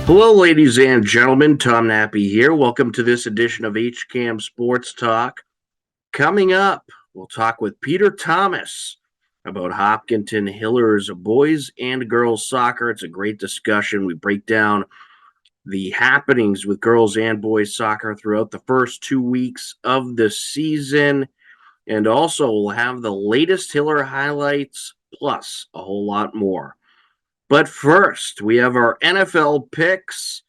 Hello, ladies and gentlemen. Tom Nappy here. Welcome to this edition of HCAM Sports Talk. Coming up, we'll talk with Peter Thomas about Hopkinton Hillers boys and girls soccer. It's a great discussion. We break down the happenings with girls and boys soccer throughout the first 2 weeks of the season. And also, we'll have the latest Hiller highlights, plus a whole lot more. But first, we have our NFL picks,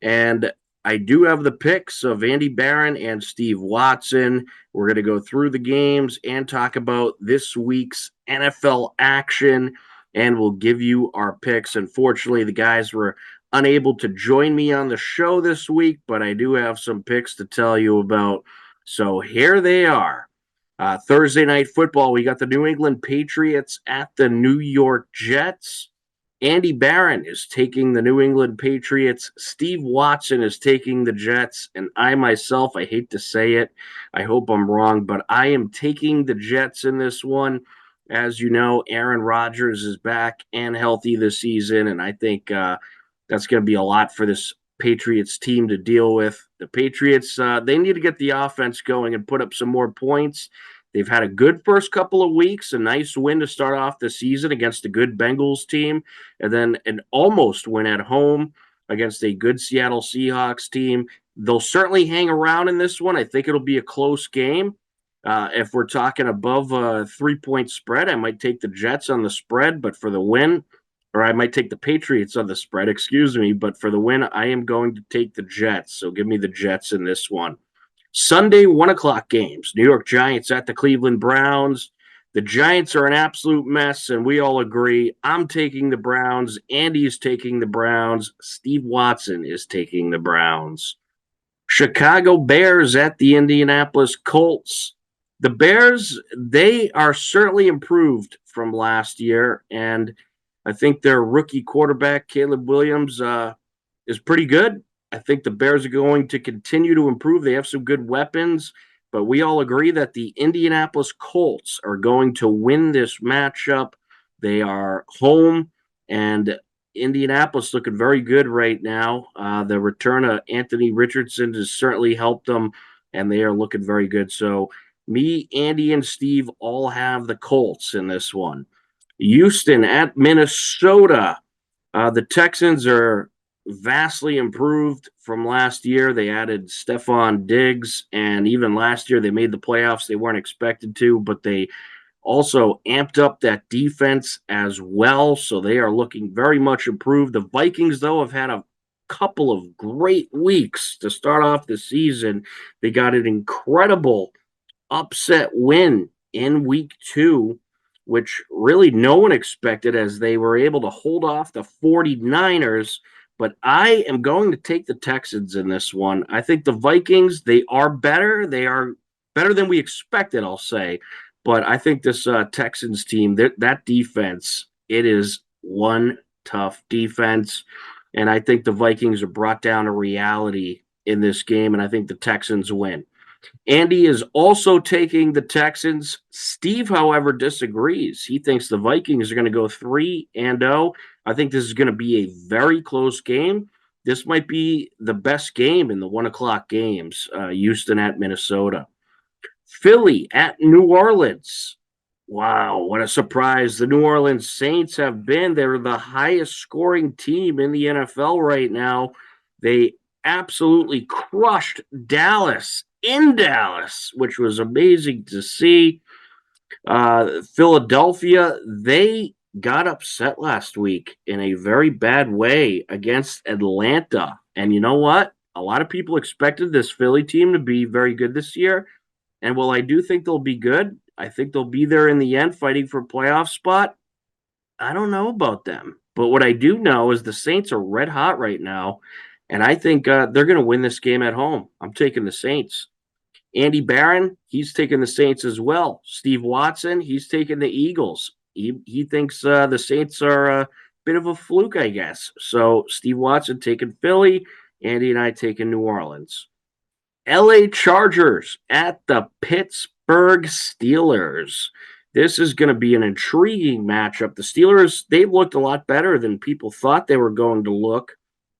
and I do have the picks of Andy Barron and Steve Watson. We're going to go through the games and talk about this week's NFL action, and we'll give you our picks. Unfortunately, the guys were unable to join me on the show this week, but I do have some picks to tell you about. So here they are. Thursday night football, we got the New England Patriots at the New York Jets. Andy Barron is taking the New England Patriots. Steve Watson is taking the Jets. And I myself, I hate to say it, I hope I'm wrong, but I am taking the Jets in this one. As you know, Aaron Rodgers is back and healthy this season, and I think that's going to be a lot for this Patriots team to deal with. The Patriots, they need to get the offense going and put up some more points. They've had a good first couple of weeks, a nice win to start off the season against a good Bengals team, and then an almost win at home against a good Seattle Seahawks team. They'll certainly hang around in this one. I think it'll be a close game. If we're talking above a 3-point spread, I might take the Jets on the spread, but for the win, or I might take the Patriots on the spread, excuse me, but for the win, I am going to take the Jets. So give me the Jets in this one. Sunday, 1 o'clock games. New York Giants at the Cleveland Browns. The Giants are an absolute mess, and we all agree. I'm taking the Browns. Andy is taking the Browns. Steve Watson is taking the Browns. Chicago Bears at the Indianapolis Colts. The Bears, they are certainly improved from last year, and I think their rookie quarterback, Caleb Williams, is pretty good. I think the Bears are going to continue to improve. They have some good weapons, but we all agree that the Indianapolis Colts are going to win this matchup. They are home, and Indianapolis looking very good right now. The return of Anthony Richardson has certainly helped them, and they are looking very good. So me, Andy, and Steve all have the Colts in this one. Houston at Minnesota. The Texans are vastly improved from last year. They added Stephon Diggs, and even last year they made the playoffs. They weren't expected to, but they also amped up that defense as well, so they are looking very much improved. The Vikings, though, have had a couple of great weeks to start off the season. They got an incredible upset win in week 2, which really no one expected, as they were able to hold off the 49ers. But I am going to take the Texans in this one. I think the Vikings, they are better. They are better than we expected, I'll say. But I think this Texans team, that defense, it is one tough defense. And I think the Vikings are brought down to reality in this game, and I think the Texans win. Andy is also taking the Texans. Steve, however, disagrees. He thinks the Vikings are going to go 3-0. I think this is going to be a very close game. This might be the best game in the 1 o'clock games. Houston at Minnesota. Philly at New Orleans. Wow, what a surprise. The New Orleans Saints have been. They're the highest scoring team in the NFL right now. They absolutely crushed Dallas in Dallas, which was amazing to see. Philadelphia, they got upset last week in a very bad way against Atlanta. And you know what? A lot of people expected this Philly team to be very good this year. And while I do think they'll be good, I think they'll be there in the end fighting for a playoff spot. I don't know about them. But what I do know is the Saints are red hot right now. And I think they're going to win this game at home. I'm taking the Saints. Andy Barron, he's taking the Saints as well. Steve Watson, he's taking the Eagles. He thinks the Saints are a bit of a fluke, I guess. So Steve Watson taking Philly, Andy and I taking New Orleans. LA Chargers at the Pittsburgh Steelers. This is going to be an intriguing matchup. The Steelers, they've looked a lot better than people thought they were going to look.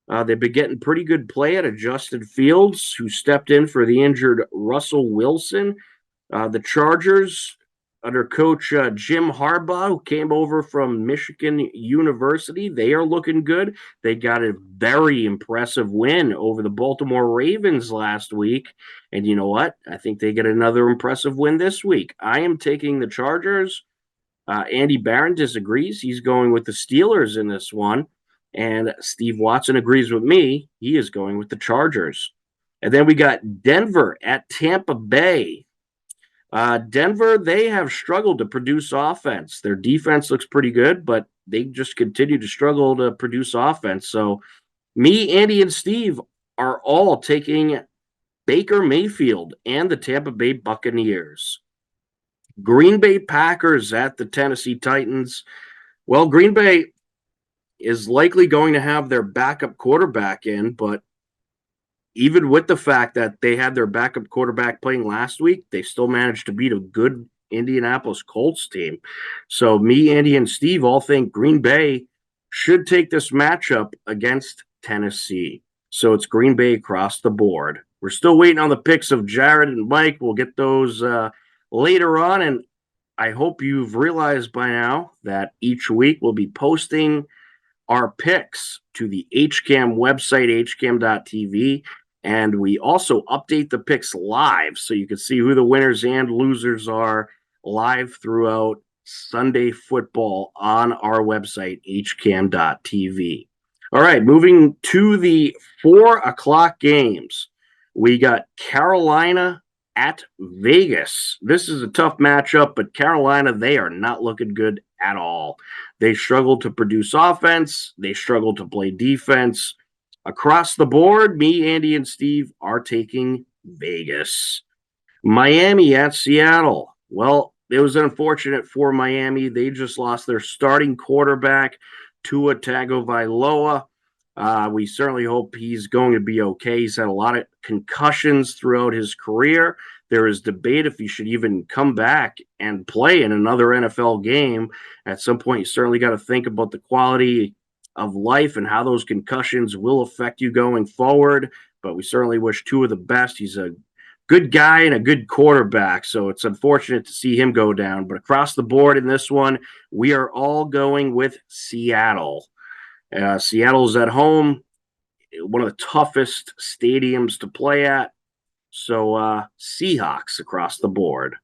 They've been getting pretty good play out of Justin Fields, who stepped in for the injured Russell Wilson. The Chargers, under coach Jim Harbaugh, who came over from Michigan University, they are looking good. They got a very impressive win over the Baltimore Ravens last week. And you know what? I think they get another impressive win this week. I am taking the Chargers. Andy Barron disagrees. He's going with the Steelers in this one. And Steve Watson agrees with me. He is going with the Chargers. And then we got Denver at Tampa Bay. Denver, they have struggled to produce offense. Their defense looks pretty good, but they just continue to struggle to produce offense. So me, Andy, and Steve are all taking Baker Mayfield and the Tampa Bay Buccaneers. Green Bay Packers at the Tennessee Titans. Well, Green Bay is likely going to have their backup quarterback in, but even with the fact that they had their backup quarterback playing last week, they still managed to beat a good Indianapolis Colts team. So me, Andy, and Steve all think Green Bay should take this matchup against Tennessee. So it's Green Bay across the board. We're still waiting on the picks of Jared and Mike. We'll get those later on. And I hope you've realized by now that each week we'll be posting our picks to the HCAM website, hcam.tv. And we also update the picks live so you can see who the winners and losers are live throughout Sunday football on our website, hcam.tv. All right, moving to the 4 o'clock games. We got Carolina at Vegas. This is a tough matchup, but Carolina, they are not looking good at all. They struggle to produce offense. They struggle to play defense. Across the board, me, Andy, and Steve are taking Vegas. Miami at Seattle. Well, it was unfortunate for Miami. They just lost their starting quarterback, Tua Tagovailoa. We certainly hope he's going to be okay. He's had a lot of concussions throughout his career. There is debate if he should even come back and play in another NFL game. At some point, you certainly got to think about the quality of life and how those concussions will affect you going forward. But we certainly wish Tua the best. He's a good guy and a good quarterback, so it's unfortunate to see him go down. But across the board in this one, we are all going with Seattle. Seattle's at home, one of the toughest stadiums to play at. So Seahawks across the board.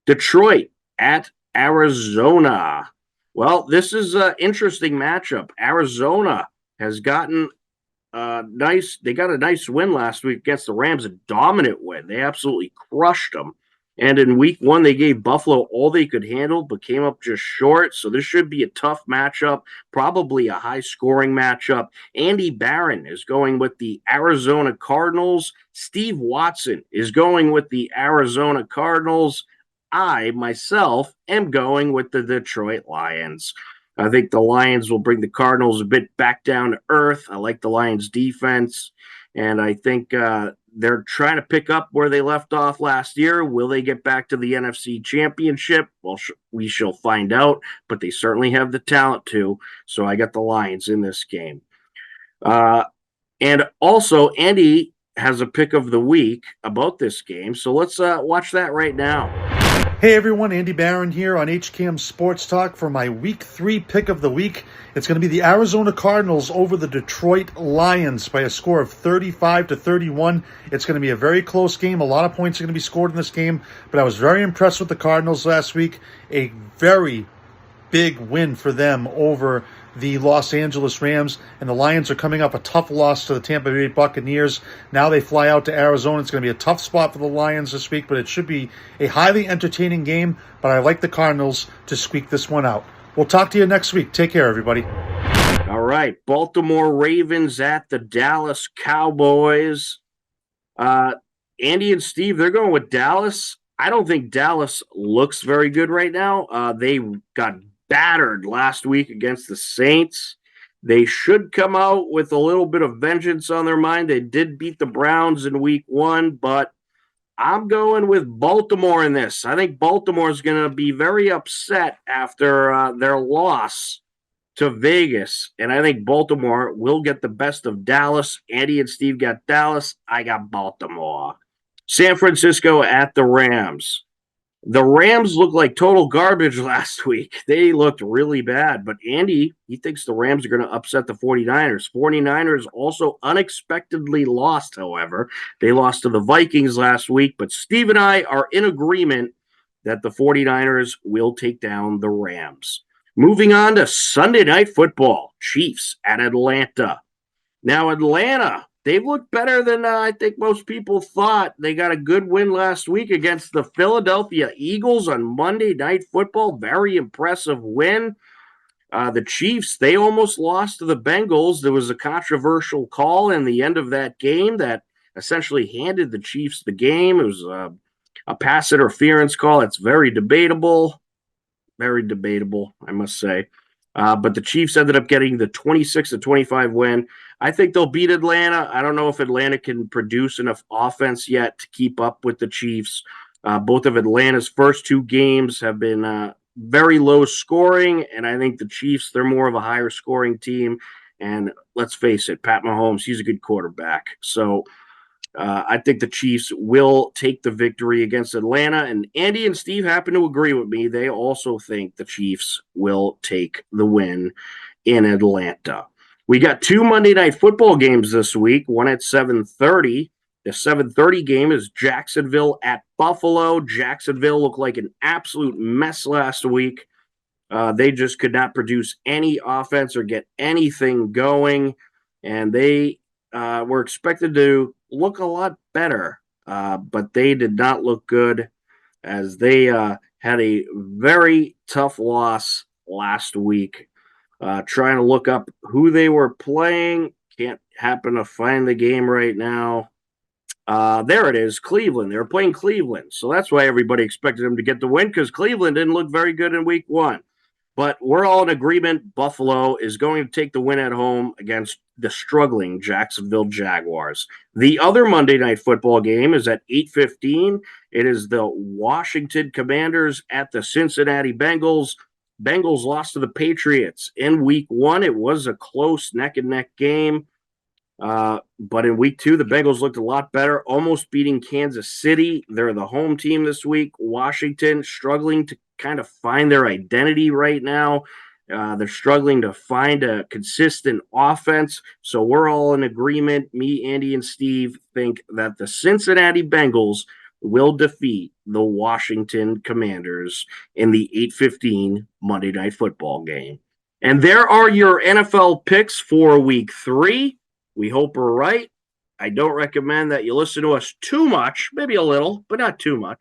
Detroit at Arizona. Well, this is an interesting matchup. Arizona has gotten they got a nice win last week against the Rams, a dominant win. They absolutely crushed them. And in week 1, they gave Buffalo all they could handle, but came up just short. So this should be a tough matchup, probably a high-scoring matchup. Andy Barron is going with the Arizona Cardinals. Steve Watson is going with the Arizona Cardinals. I, myself, am going with the Detroit Lions. I think the Lions will bring the Cardinals a bit back down to earth. I like the Lions' defense, and I think they're trying to pick up where they left off last year. Will they get back to the NFC Championship? Well, we shall find out, but they certainly have the talent to, so I got the Lions in this game. And also, Andy has a pick of the week about this game, so let's watch that right now. Hey everyone, Andy Barron here on HCAM Sports Talk for my Week 3 pick of the week. It's going to be the Arizona Cardinals over the Detroit Lions by a score of 35-31. It's going to be a very close game. A lot of points are going to be scored in this game, but I was very impressed with the Cardinals last week. A very big win for them over the Los Angeles Rams, and the Lions are coming up a tough loss to the Tampa Bay Buccaneers. Now they fly out to Arizona. It's going to be a tough spot for the Lions this week, but it should be a highly entertaining game, but I like the Cardinals to squeak this one out. We'll talk to you next week. Take care, everybody. All right, Baltimore Ravens at the Dallas Cowboys. Andy and Steve, they're going with Dallas. I don't think Dallas looks very good right now. They got battered last week against the Saints. They should come out with a little bit of vengeance on their mind. They did beat the Browns in week 1, but I'm going with Baltimore in this. I think Baltimore is going to be very upset after their loss to Vegas, and I think Baltimore will get the best of Dallas. Andy and Steve got Dallas. I got Baltimore. San Francisco at the Rams. The Rams looked like total garbage last week. They looked really bad. But Andy, he thinks the Rams are going to upset the 49ers. 49ers also unexpectedly lost, however. They lost to the Vikings last week. But Steve and I are in agreement that the 49ers will take down the Rams. Moving on to Sunday Night Football. Chiefs at Atlanta. Now, Atlanta, they've looked better than I think most people thought. They got a good win last week against the Philadelphia Eagles on Monday Night Football. Very impressive win. The Chiefs, they almost lost to the Bengals. There was a controversial call in the end of that game that essentially handed the Chiefs the game. It was a pass interference call. It's very debatable, I must say. But the Chiefs ended up getting the 26-25 win. I think they'll beat Atlanta. I don't know if Atlanta can produce enough offense yet to keep up with the Chiefs. Both of Atlanta's first two games have been very low scoring, and I think the Chiefs, they're more of a higher scoring team. And let's face it, Pat Mahomes, he's a good quarterback. So I think the Chiefs will take the victory against Atlanta. And Andy and Steve happen to agree with me. They also think the Chiefs will take the win in Atlanta. We got two Monday Night Football games this week, one at 7:30. The 7:30 game is Jacksonville at Buffalo. Jacksonville looked like an absolute mess last week. They just could not produce any offense or get anything going. And they were expected to look a lot better, but they did not look good as they had a very tough loss last week. Trying to look up who they were playing. Can't happen to find the game right now. There it is, Cleveland. They were playing Cleveland. So that's why everybody expected them to get the win, because Cleveland didn't look very good in week one. But we're all in agreement Buffalo is going to take the win at home against the struggling Jacksonville Jaguars. The other Monday Night Football game is at 8:15. It is the Washington Commanders at the Cincinnati Bengals. Bengals lost to the Patriots in week one. It was a close neck-and-neck game. But in week two, the Bengals looked a lot better, almost beating Kansas City. They're the home team this week. Washington struggling to kind of find their identity right now. They're struggling to find a consistent offense. So we're all in agreement. Me, Andy, and Steve think that the Cincinnati Bengals will defeat the Washington Commanders in the 8:15 Monday Night Football game. And there are your NFL picks for week three. We hope we're right. I don't recommend that you listen to us too much, maybe a little, but not too much.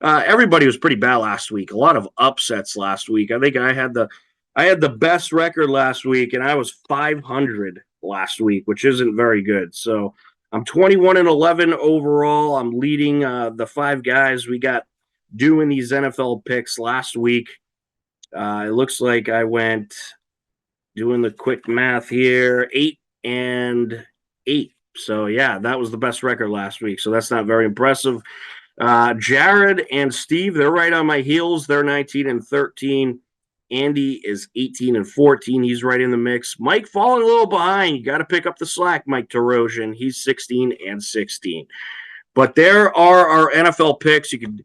Everybody was pretty bad last week. A lot of upsets last week. I think I had the best record last week, and I was 500 last week, which isn't very good. So I'm 21-11 overall. I'm leading the five guys we got doing these NFL picks last week. It looks like I went, doing the quick math here, 8-8. So yeah, that was the best record last week. So that's not very impressive. Jared and Steve, they're right on my heels. They're 19-13. Andy is 18-14. He's right in the mix. Mike falling a little behind. You got to pick up the slack, Mike Tarosian. He's 16-16. But there are our NFL picks. You can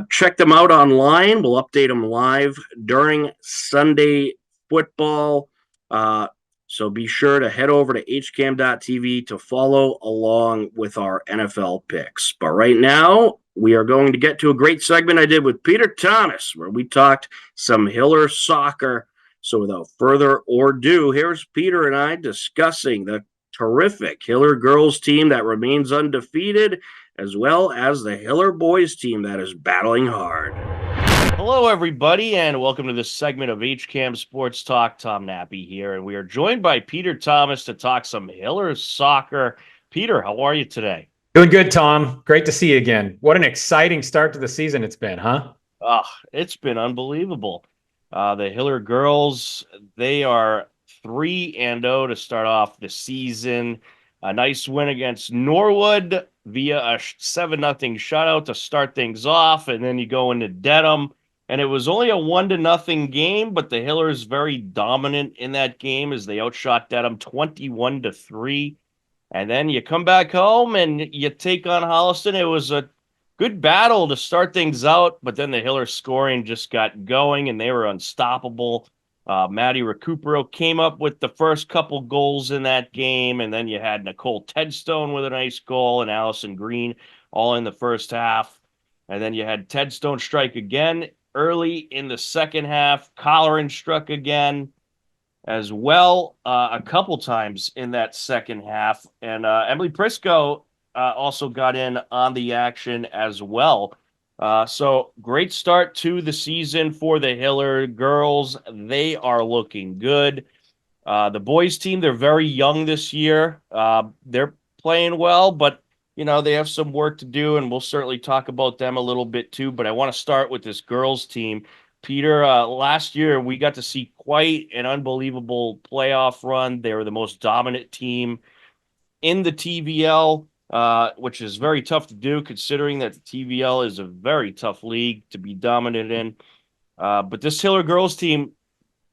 check them out online. We'll update them live during Sunday football. So be sure to head over to hcam.tv to follow along with our NFL picks. But right now, we are going to get to a great segment I did with Peter Thomas, where we talked some Hiller soccer. So without further ado, here's Peter and I discussing the terrific Hiller girls team that remains undefeated, as well as the Hiller boys team that is battling hard. Hello, everybody, and welcome to this segment of HCAM Sports Talk. Tom Nappy here, and we are joined by Peter Thomas to talk some Hiller soccer. Peter, how are you today? Doing good, Tom. Great to see you again. What an exciting start to the season it's been, huh? It's been unbelievable. The Hiller girls, they are 3-0 to start off the season. A nice win against Norwood via a 7-0 shutout to start things off, and then you go into Dedham and it was only a 1-0 game, but the Hillers very dominant in that game as they outshot Dedham 21-3. And then you come back home and you take on Holliston. It was a good battle to start things out, but then the Hillers scoring just got going and they were unstoppable. Maddie Recupero came up with the first couple goals in that game, and then you had Nicole Tedstone with a nice goal and Allison Green all in the first half. And then you had Tedstone strike again early in the second half. Colleran struck again as well a couple times in that second half. And Emily Prisco also got in on the action as well. So great start to the season for the Hiller girls. They are looking good. The boys team, they're very young this year. They're playing well, but they have some work to do, and we'll certainly talk about them a little bit too. But I want to start with this girls team. Peter, last year we got to see quite an unbelievable playoff run. They were the most dominant team in the TVL, which is very tough to do considering that the TVL is a very tough league to be dominant in. But this Hiller girls team,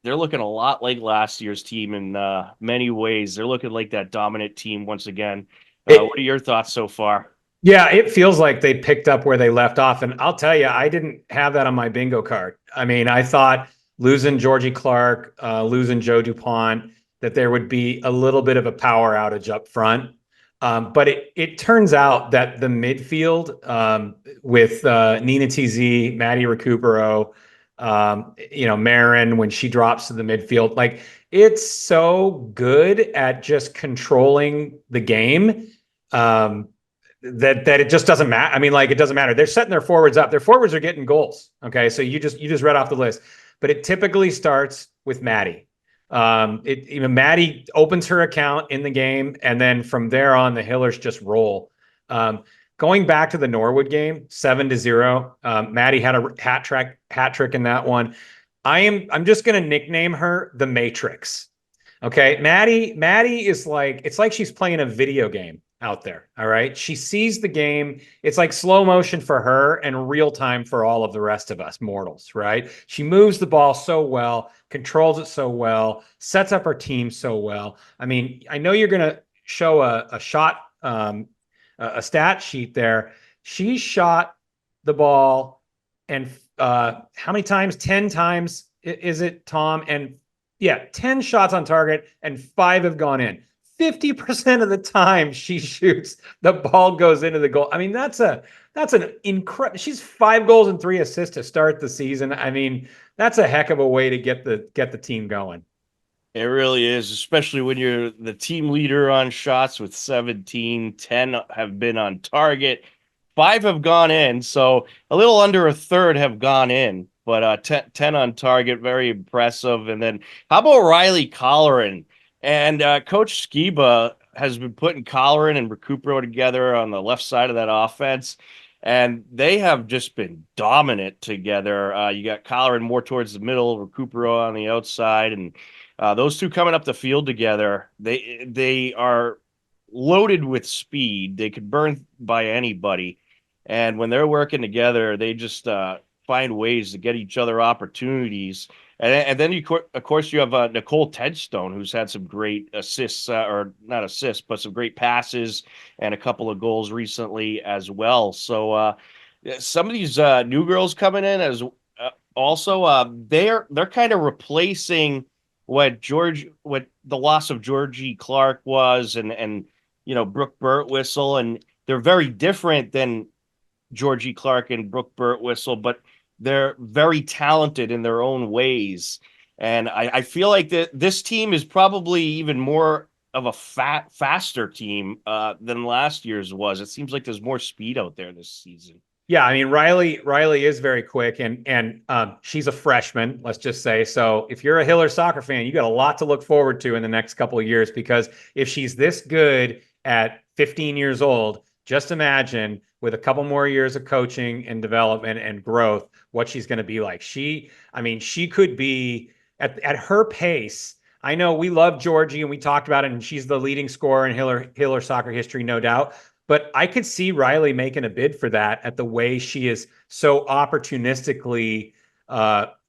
they're looking a lot like last year's team in many ways. They're looking like that dominant team once again. What are your thoughts so far? Yeah, it feels like they picked up where they left off. And I'll tell you, I didn't have that on my bingo card. I mean, I thought losing Georgie Clark, losing Joe DuPont, that there would be a little bit of a power outage up front. But it turns out that the midfield with Nina TZ, Maddie Recupero, Marin, when she drops to the midfield, like it's so good at just controlling the game. That it just doesn't matter. I mean, like it doesn't matter. They're setting their forwards up. Their forwards are getting goals. Okay, so you just read off the list, but it typically starts with Maddie. Maddie opens her account in the game, and then from there on, the Hillers just roll. Going back to the Norwood game, 7-0. Maddie had a hat trick in that one. I'm just going to nickname her the Matrix. Okay, Maddie is like, it's like she's playing a video game out there. All right. She sees the game. It's like slow motion for her and real time for all of the rest of us mortals. Right. She moves the ball so well, controls it so well, sets up her team so well. I mean, I know you're going to show a shot, a stat sheet there. She shot the ball and how many times? 10 times is it, Tom? And yeah, 10 shots on target and 5 have gone in. 50% of the time she shoots, the ball goes into the goal. I mean, that's an incredible. She's 5 goals and 3 assists to start the season. I mean, that's a heck of a way to get the team going. It really is, especially when you're the team leader on shots with 17, 10 have been on target, 5 have gone in, so a little under a third have gone in, but 10 on target, very impressive. And then how about Riley Colleran? And Coach Skiba has been putting Colleran and Recupero together on the left side of that offense, and they have just been dominant together. You got Colleran more towards the middle, Recupero on the outside, and those two coming up the field together, they are loaded with speed. They could burn by anybody, and when they're working together, they just find ways to get each other opportunities. And then, of course, you have Nicole Tedstone, who's had some great assists, or not assists, but some great passes and a couple of goals recently as well. So some of these new girls coming in as also they're kind of replacing what the loss of Georgie Clark was, and Brooke Birtwistle, and they're very different than Georgie Clark and Brooke Birtwistle, but they're very talented in their own ways. And I feel like this team is probably even more of a faster team than last year's was. It seems like there's more speed out there this season. Yeah, I mean Riley is very quick, and she's a freshman, let's just say. So if you're a Hiller soccer fan, you got a lot to look forward to in the next couple of years, because if she's this good at 15 years old, just imagine with a couple more years of coaching and development and growth, what she's going to be like. She could be at her pace. I know we love Georgie and we talked about it, and she's the leading scorer in Hiller soccer history, no doubt. But I could see Riley making a bid for that at the way she is so opportunistically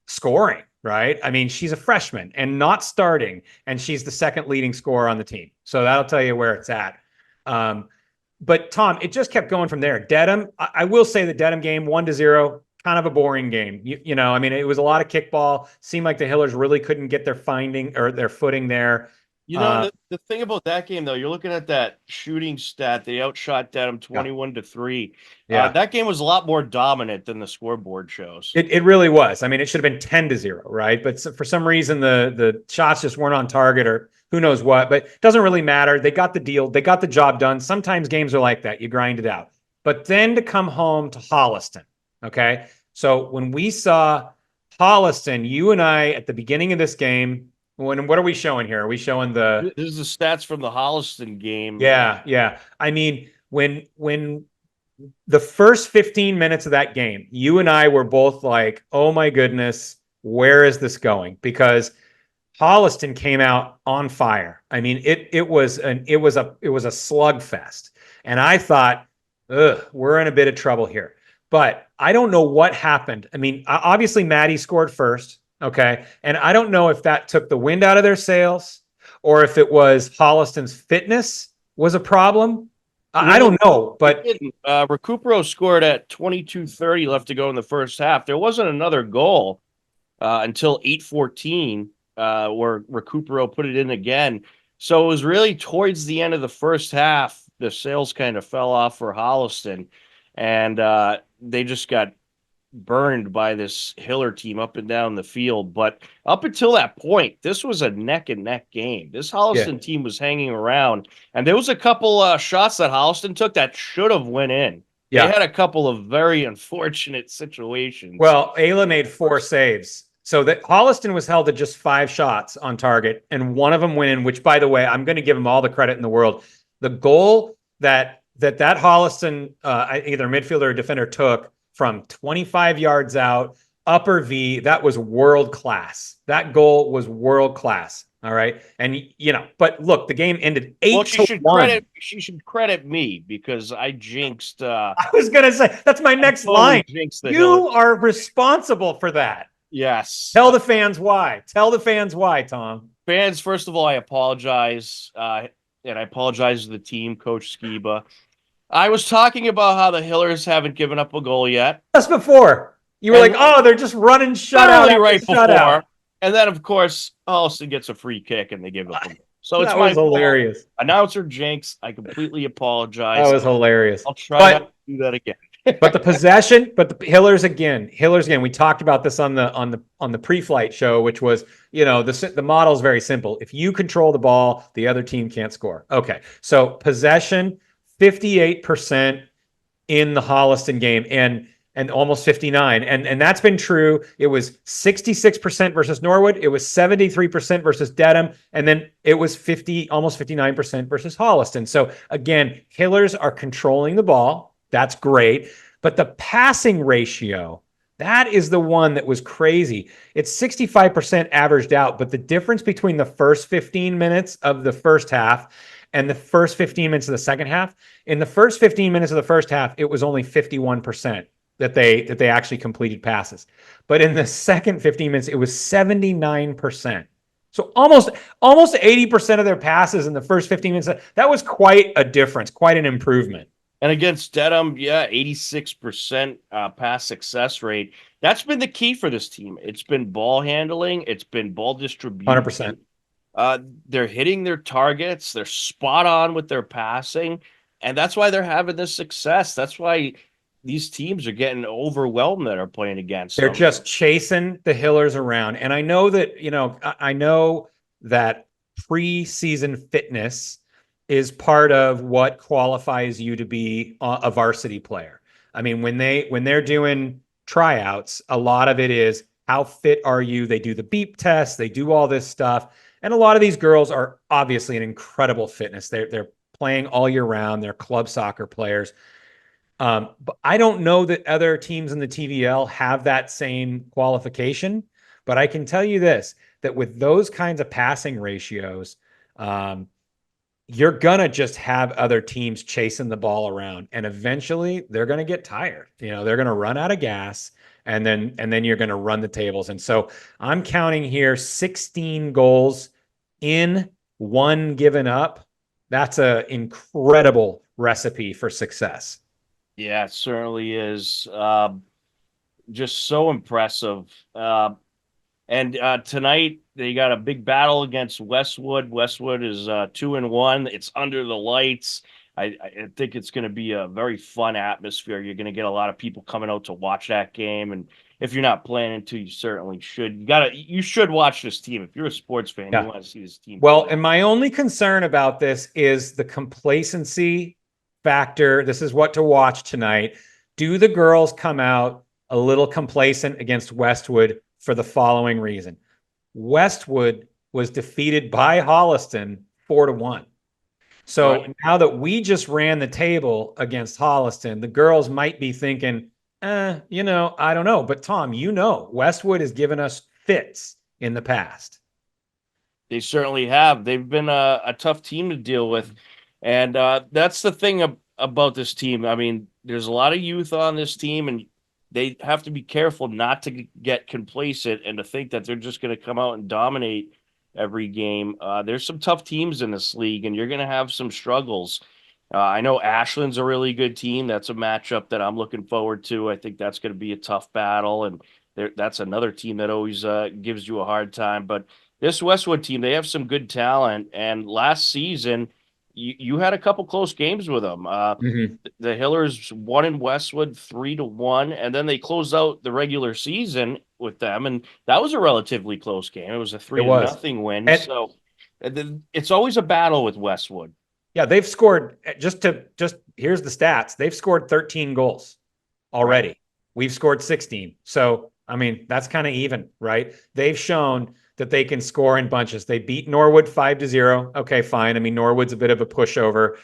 scoring, right? I mean, she's a freshman and not starting, and she's the second leading scorer on the team. So that'll tell you where it's at. But Tom, it just kept going from there. Dedham, I will say the Dedham game, 1-0, kind of a boring game. You know, I mean, it was a lot of kickball. Seemed like the Hillers really couldn't get their footing there. You know, the thing about that game, though, you're looking at that shooting stat. They outshot Dedham 21-3. Yeah. That game was a lot more dominant than the scoreboard shows. It really was. I mean, it should have been 10-0, right? But for some reason, the shots just weren't on target, or who knows what. But it doesn't really matter. They got the deal. They got the job done. Sometimes games are like that. You grind it out. But then to come home to Holliston, okay? So when we saw Holliston, you and I at the beginning of this game, what are we showing here? Are we showing the? This is the stats from the Holliston game. Yeah. I mean, when the first 15 minutes of that game, you and I were both like, "Oh my goodness, where is this going?" Because Holliston came out on fire. I mean, it was a slugfest, and I thought, "Ugh, we're in a bit of trouble here." But I don't know what happened. I mean, obviously Maddie scored first, okay, and I don't know if that took the wind out of their sails or if it was Holliston's fitness was a problem. I don't know, but Recupero scored at 22:30 left to go in the first half. There wasn't another goal until 8:14, where Recupero put it in again. So it was really towards the end of the first half, the sails kind of fell off for Holliston, and they just got burned by this Hiller team up and down the field. But up until that point, this was a neck and neck game. This Holliston team was hanging around, and there was a couple shots that Holliston took that should have went in. They had a couple of very unfortunate situations. Well, Ayla made 4 saves. So that Holliston was held to just 5 shots on target, and one of them went in, which, by the way, I'm going to give them all the credit in the world. The goal that Holliston, either midfielder or defender, took from 25 yards out, upper V, that was world class. That goal was world class. All right. And, you know, but look, the game ended 8-1. She should credit me because I jinxed. I was going to say, that's my next line. You are responsible for that. Yes. Tell the fans why. Tell the fans why, Tom. Fans, first of all, I apologize. And I apologize to the team, Coach Skiba. I was talking about how the Hillers haven't given up a goal yet. Just before. You were like, oh, they're just running shutout. Right before. And then, of course, Holliston gets a free kick and they give up a goal. So it's my hilarious. Fault. Announcer jinx. I completely apologize. That was hilarious. I'll try not to do that again. But the possession, but the Hillers again. We talked about this on the pre-flight show, which was, you know, the model is very simple. If you control the ball, the other team can't score. Okay, so possession, 58% in the Holliston game, and almost 59, and that's been true. It was 66% versus Norwood. It was 73% versus Dedham, and then it was almost 59% versus Holliston. So again, Hillers are controlling the ball. That's great, but the passing ratio, that is the one that was crazy. It's 65% averaged out, but the difference between the first 15 minutes of the first half and the first 15 minutes of the second half, in the first 15 minutes of the first half, it was only 51% that they actually completed passes. But in the second 15 minutes, it was 79%. So almost 80% of their passes in the first 15 minutes. That was quite a difference, quite an improvement. And against Dedham, 86% pass success rate. That's been the key for this team. It's been ball handling. It's been ball distribution. 100%. They're hitting their targets. They're spot on with their passing. And that's why they're having this success. That's why these teams are getting overwhelmed that are playing against them. They're just chasing the Hillers around. And I know that, you know, I know that preseason fitness is part of what qualifies you to be a varsity player. I mean, when they're doing tryouts, a lot of it is how fit are you? They do the beep test, they do all this stuff. And a lot of these girls are obviously an incredible fitness. They're playing all year round. They're club soccer players. But I don't know that other teams in the TVL have that same qualification. But I can tell you this, that with those kinds of passing ratios, you're going to just have other teams chasing the ball around. And eventually they're going to get tired. You know, they're going to run out of gas. and then you're going to run the tables. And so I'm counting here 16 goals in, 1 given up. That's an incredible recipe for success. Yeah, it certainly is. Just so impressive. And tonight they got a big battle against Westwood. Westwood is 2-1. It's under the lights. I think it's going to be a very fun atmosphere. You're going to get a lot of people coming out to watch that game, and if you're not planning to, you certainly should. You should watch this team. If you're a sports fan, you want to see this team. Well, and my only concern about this is the complacency factor. This is what to watch tonight. Do the girls come out a little complacent against Westwood for the following reason? Westwood was defeated by Holliston 4-1. So now that we just ran the table against Holliston, the girls might be thinking, I don't know. But Tom, Westwood has given us fits in the past. They certainly have. They've been a tough team to deal with. And that's the thing about this team. I mean, there's a lot of youth on this team, and they have to be careful not to get complacent and to think that they're just going to come out and dominate every game. There's some tough teams in this league, and you're going to have some struggles. I know Ashland's a really good team. That's a matchup that I'm looking forward to. I think that's going to be a tough battle, and that's another team that always gives you a hard time. But this Westwood team, they have some good talent, and last season you had a couple close games with them. The Hillers won in Westwood 3-1, and then they closed out the regular season with them, and that was a relatively close game. It was a 3-0 win. And so it's always a battle with Westwood. Yeah, they've scored here's the stats. They've scored 13 goals already. Right. We've scored 16. So, I mean, that's kind of even, right? They've shown that they can score in bunches. They beat Norwood 5-0. Okay, fine. I mean, Norwood's a bit of a pushover.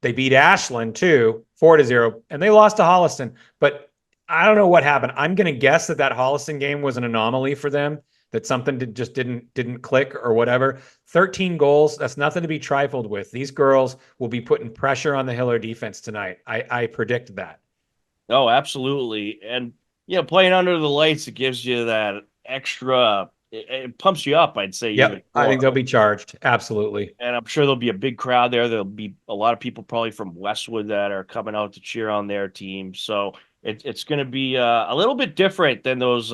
They beat Ashland too, 4-0, and they lost to Holliston. But I don't know what happened. I'm going to guess that Holliston game was an anomaly for them, that something just didn't click or whatever. 13 goals, that's nothing to be trifled with. These girls will be putting pressure on the Hiller defense tonight. I predict that. Oh, absolutely. And, playing under the lights, it gives you that extra – it pumps you up, I'd say. Yeah, I think they'll be charged. Absolutely. And I'm sure there'll be a big crowd there. There'll be a lot of people probably from Westwood that are coming out to cheer on their team. So it's going to be a little bit different than those,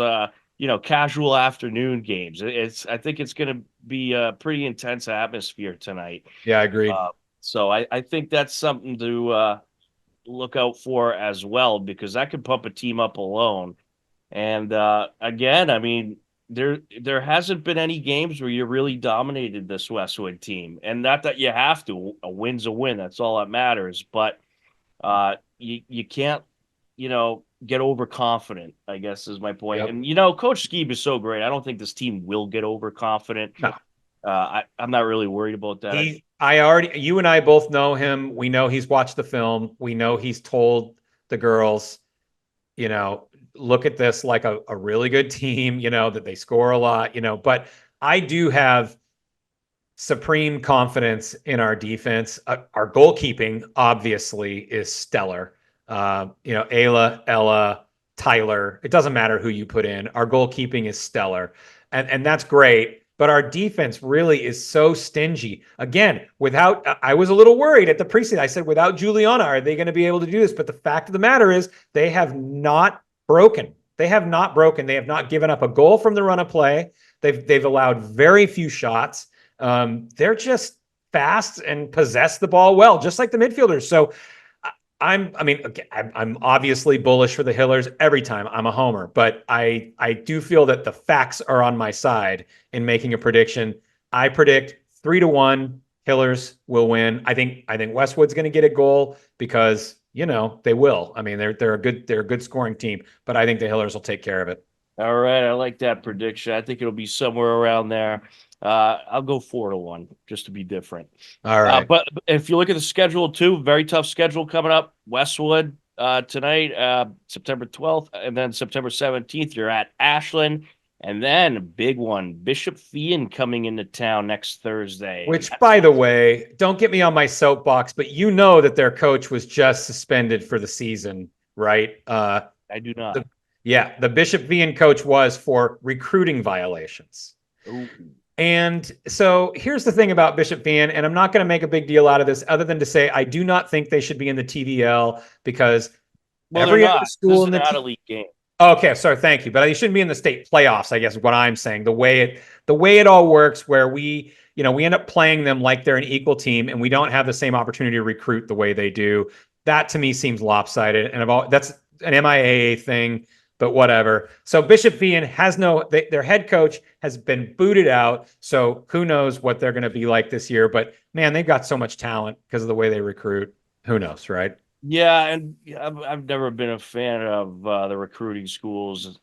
casual afternoon games. I think it's going to be a pretty intense atmosphere tonight. Yeah, I agree. So I think that's something to look out for as well, because that could pump a team up alone. And again, I mean, there hasn't been any games where you really dominated this Westwood team, and not that you have to. A win's a win. That's all that matters. But you can't, get overconfident, I guess is my point. Yep. And, Coach Skeeb is so great. I don't think this team will get overconfident. No. I'm not really worried about that. You and I both know him. We know he's watched the film. We know he's told the girls, look at this like a really good team, that they score a lot, but I do have supreme confidence in our defense. Our goalkeeping obviously is stellar. Ayla, Ella, Tyler, it doesn't matter who you put in. Our goalkeeping is stellar, and that's great. But our defense really is so stingy. Again, I was a little worried at the preseason. I said, without Juliana, are they going to be able to do this? But the fact of the matter is they have not broken. They have not broken. They have not given up a goal from the run of play. They've allowed very few shots. They're just fast and possess the ball well, just like the midfielders. So I'm obviously bullish for the Hillers every time. I'm a homer, but I do feel that the facts are on my side in making a prediction. I predict 3-1 Hillers will win. I think Westwood's going to get a goal because they will. I mean, they're a good scoring team, but I think the Hillers will take care of it. All right, I like that prediction. I think it'll be somewhere around there. I'll go 4-1 just to be different. All right. But if you look at the schedule too, very tough schedule coming up. Westwood tonight, September 12th, and then September 17th, you're at Ashland. And then a big one, Bishop Feehan coming into town next Thursday. Which, by the way, don't get me on my soapbox, but you know that their coach was just suspended for the season, right? I do not. Yeah, the Bishop Vian coach was for recruiting violations. Ooh. And so here's the thing about Bishop Vian, and I'm not going to make a big deal out of this other than to say I do not think they should be in the TVL because Well, they're every other not. This school is in an the out of league game. Okay, sorry, thank you. But you shouldn't be in the state playoffs, I guess is what I'm saying. The way it all works where we end up playing them like they're an equal team and we don't have the same opportunity to recruit the way they do. That to me seems lopsided. And that's an MIAA thing, but whatever. So Bishop Vian has their head coach has been booted out. So who knows what they're going to be like this year. But man, they've got so much talent because of the way they recruit. Who knows, right? Yeah, and I've never been a fan of the recruiting schools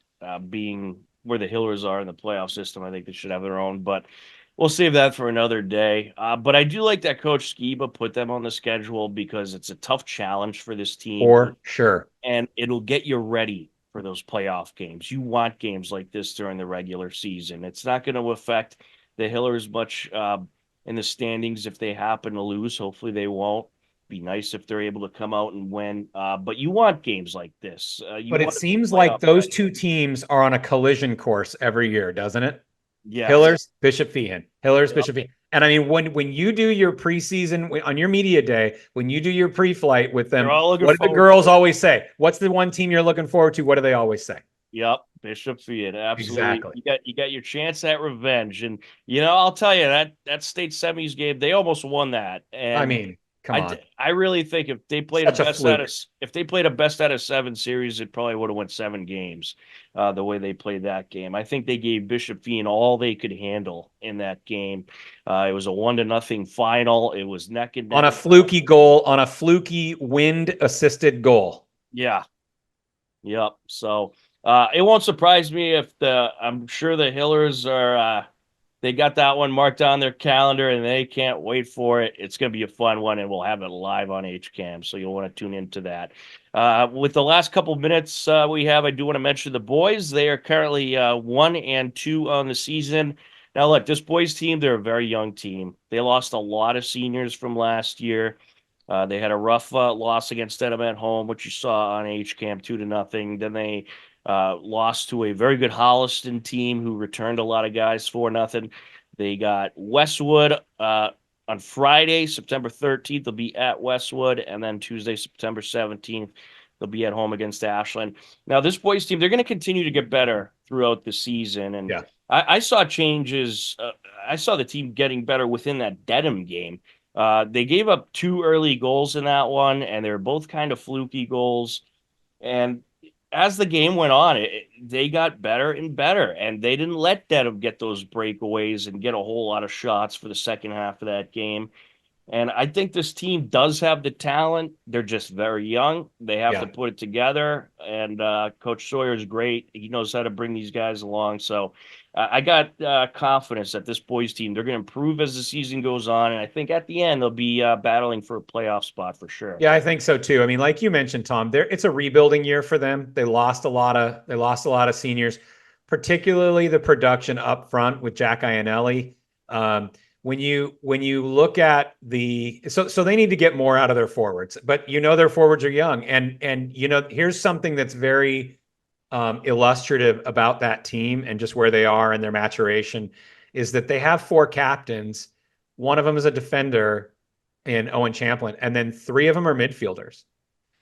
being where the Hillers are in the playoff system. I think they should have their own, but we'll save that for another day. But I do like that Coach Skiba put them on the schedule because it's a tough challenge for this team, For sure. and it'll get you ready for those playoff games. You want games like this during the regular season. It's not going to affect the Hillers much in the standings if they happen to lose. Hopefully, they won't. Be nice if they're able to come out and win. But you want games like this. You But it want to be seems like playoff those ready. two teams are on a collision course every year, doesn't it? Yes. Hillers, Bishop Feehan. Hillers, Yep. Bishop Feehan. And I mean, when you do your preseason on your media day, when you do your pre-flight with You're them, all looking what do the forward girls to it. always say? What's the one team you're looking forward to? What do they always say? Yep, Bishop Fiat, absolutely. Exactly. You got your chance at revenge, and I'll tell you that state semis game, they almost won that, I and mean, come on. I really think if they played Such a fluke. if they played a best out of seven series, it probably would have went 7 games. The way they played that game, I think they gave Bishop Fiat all they could handle in that game. It was a 1-0 final. It was neck and On a neck. fluky goal, on a fluky wind assisted goal. Yeah, yep. So it won't surprise me if I'm sure the Hillers are they got that one marked on their calendar and they can't wait for it. It's going to be a fun one, and we'll have it live on HCAM, so you'll want to tune into that. With the last couple minutes we have, I do want to mention the boys. They are currently 1-2 on the season. Now, look, this boys team, they're a very young team. They lost a lot of seniors from last year. They had a rough loss against Dedham at home, which you saw on HCAM 2-0. Then they lost to a very good Holliston team who returned a lot of guys 4-0. They got Westwood on Friday, September 13th. They'll be at Westwood, and then Tuesday, September 17th, they'll be at home against Ashland. Now, this boys team, they're going to continue to get better throughout the season, and Yeah. I saw changes. I saw the team getting better within that Dedham game. They gave up 2 early goals in that one, and they're both kind of fluky goals. And as the game went on, they got better and better, and they didn't let Dedham get those breakaways and get a whole lot of shots for the second half of that game. And I think this team does have the talent. They're just very young. They have to Yeah. put it together. And Coach Sawyer is great. He knows how to bring these guys along. So I got confidence that this boys team, they're going to improve as the season goes on. And I think at the end, they'll be battling for a playoff spot for sure. Yeah, I think so too. I mean, like you mentioned, Tom, it's a rebuilding year for them. They lost a lot of seniors, particularly the production up front with Jack Iannelli. When you look at so they need to get more out of their forwards, but their forwards are young, and here's something that's very illustrative about that team and just where they are in their maturation is that they have 4 captains. One of them is a defender in Owen Champlin, and then 3 of them are midfielders.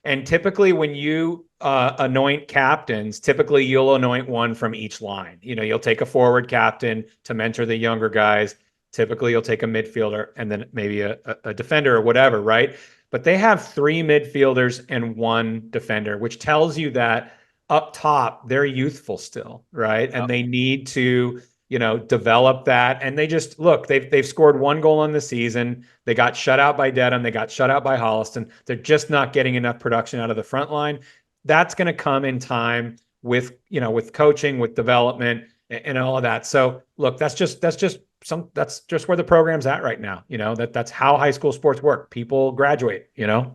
And typically, when you anoint captains, typically you'll anoint one from each line. You'll take a forward captain to mentor the younger guys. Typically, you'll take a midfielder and then maybe a defender or whatever, right? But they have 3 midfielders and 1 defender, which tells you that up top they're youthful still, right? And they need to develop that. And they just look, they've scored 1 goal on the season. They got shut out by Dedham. They got shut out by Holliston. They're just not getting enough production out of the front line. That's going to come in time with coaching, with development and all of that. So look, that's just where the program's at right now. That's how high school sports work. People graduate,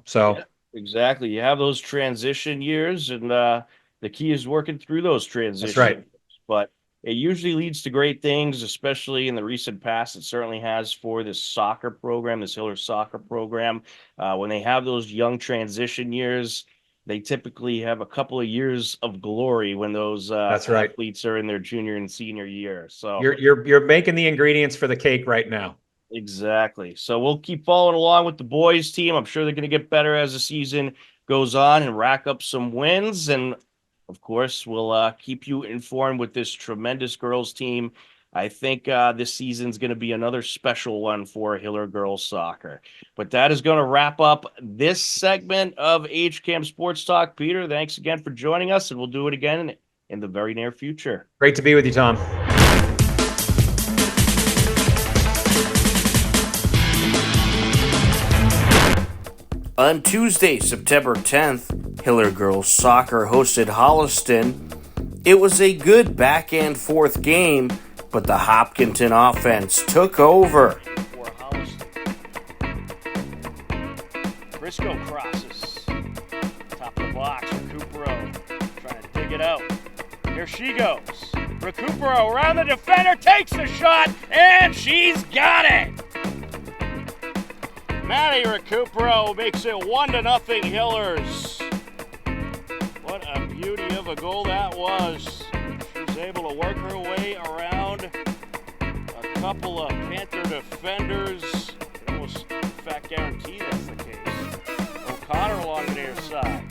so. Yeah, exactly. You have those transition years, and the key is working through those transition That's right. years. But it usually leads to great things, especially in the recent past. It certainly has for this soccer program, this Hiller soccer program. When they have those young transition years, they typically have a couple of years of glory when those That's right. athletes are in their junior and senior year. So you're making the ingredients for the cake right now. exactly. So we'll keep following along with the boys team. I'm sure they're going to get better as the season goes on and rack up some wins. And of course, we'll keep you informed with this tremendous girls team. I think this season's going to be another special one for Hiller girls soccer. But that is going to wrap up this segment of HCAM Sports Talk. Peter, thanks again for joining us, and we'll do it again in the very near future. Great to be with you, Tom. On Tuesday, September 10th, Hiller girls soccer hosted Holliston. It was a good back and forth game, but the Hopkinton offense took over. For Holliston. Briscoe crosses. Top of the box. Recupero trying to dig it out. Here she goes. Recupero around the defender, takes the shot, and she's got it. Maddie Recupero makes it 1-0 Hillers. What a beauty of a goal that was. She was able to work her way around a couple of Panther defenders. It almost, in fact, guaranteed that's the case. O'Connor along the near side.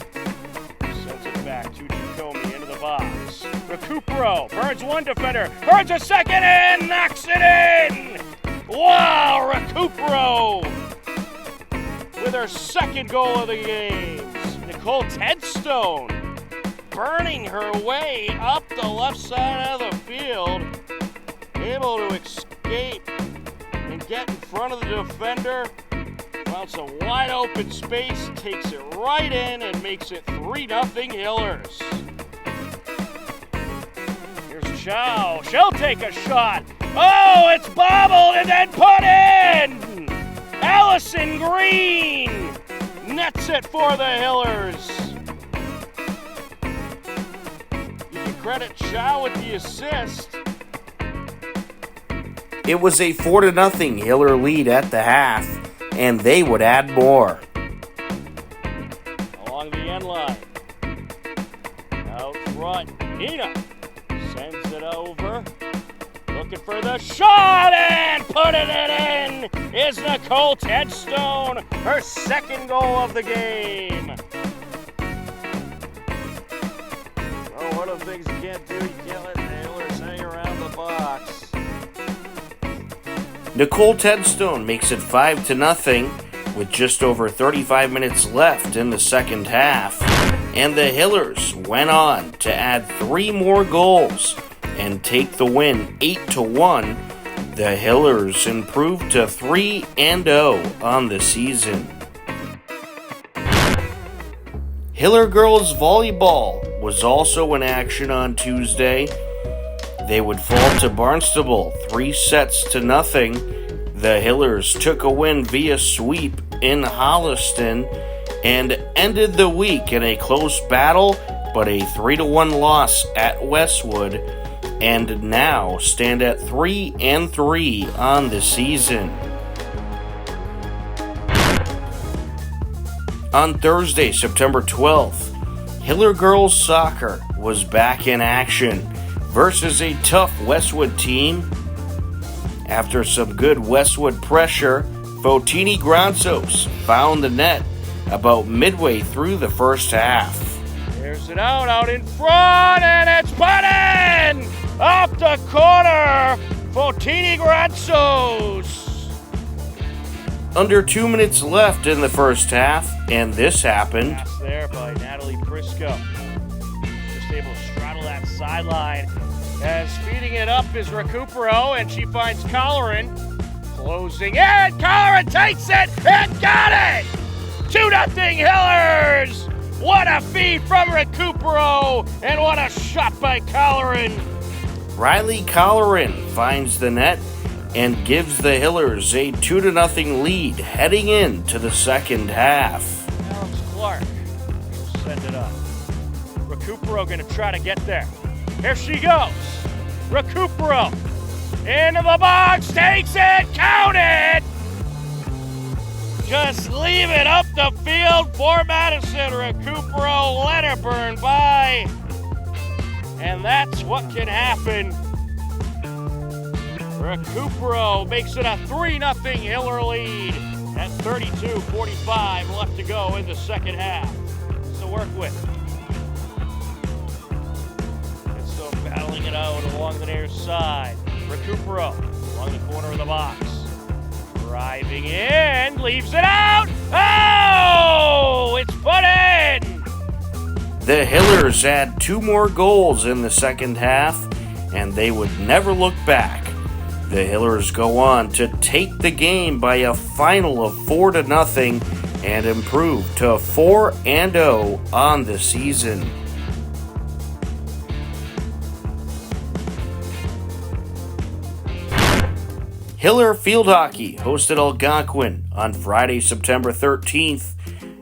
Sends it back to Jacomi into the box. Recupero burns one defender, burns a second, and knocks it in! Wow, Recupero! With her second goal of the game. Nicole Tedstone burning her way up the left side of the field, able to escape and get in front of the defender, found some wide open space, takes it right in and makes it 3-0 Hillers. Here's Chow. She'll take a shot. Oh, it's bobbled and then put in! Allison Green nets it for the Hillers. You can credit Chow with the assist. It was a 4-0 Hiller lead at the half, and they would add more. Along the end line. Out front, Nina sends it over. Looking for the shot and putting it in is Nicole Tedstone, her second goal of the game. Oh, one of the things you can't do, you can't let the Hillers hang around the box. Nicole Tedstone makes it 5-0 with just over 35 minutes left in the second half, and the Hillers went on to add 3 more goals and take the win 8-1. The Hillers improved to 3-0 on the season. Hiller girls volleyball was also in action on Tuesday. They would fall to Barnstable 3-0. The Hillers took a win via sweep in Holliston and ended the week in a close battle, but a 3-1 loss at Westwood, and now stand at 3-3 on the season. On Thursday, September 12th, Hiller girls soccer was back in action versus a tough Westwood team. After some good Westwood pressure, Fotini Granzos found the net about midway through the first half. There's it out in front, and it's put in! Up the corner, Fotini Granzos. Under 2 minutes left in the first half, and this happened. Pass there by Natalie Briscoe. Just able to straddle that sideline. As feeding it up is Recupero, and she finds Colleran. Closing in, Colleran takes it and got it! 2-0 Hillers! What a feed from Recupero, and what a shot by Colleran. Riley Colleran finds the net and gives the Hillers a 2-0 lead heading into the second half. Alex Clark will send it up. Recupero going to try to get there. Here she goes. Recupero into the box, takes it, count it! Just leave it up the field for Madison. Recupero, let it burn by. And that's what can happen. Recupero makes it a 3-0 Hiller lead at 32:45 left to go in the second half. So work with. It's still battling it out along the near side. Recupero along the corner of the box. Driving in, leaves it out. Oh, it's put in. The Hillers had 2 more goals in the second half, and they would never look back. The Hillers go on to take the game by a final of 4-0 and improve to 4-0 on the season. Hiller Field Hockey hosted Algonquin on Friday, September 13th.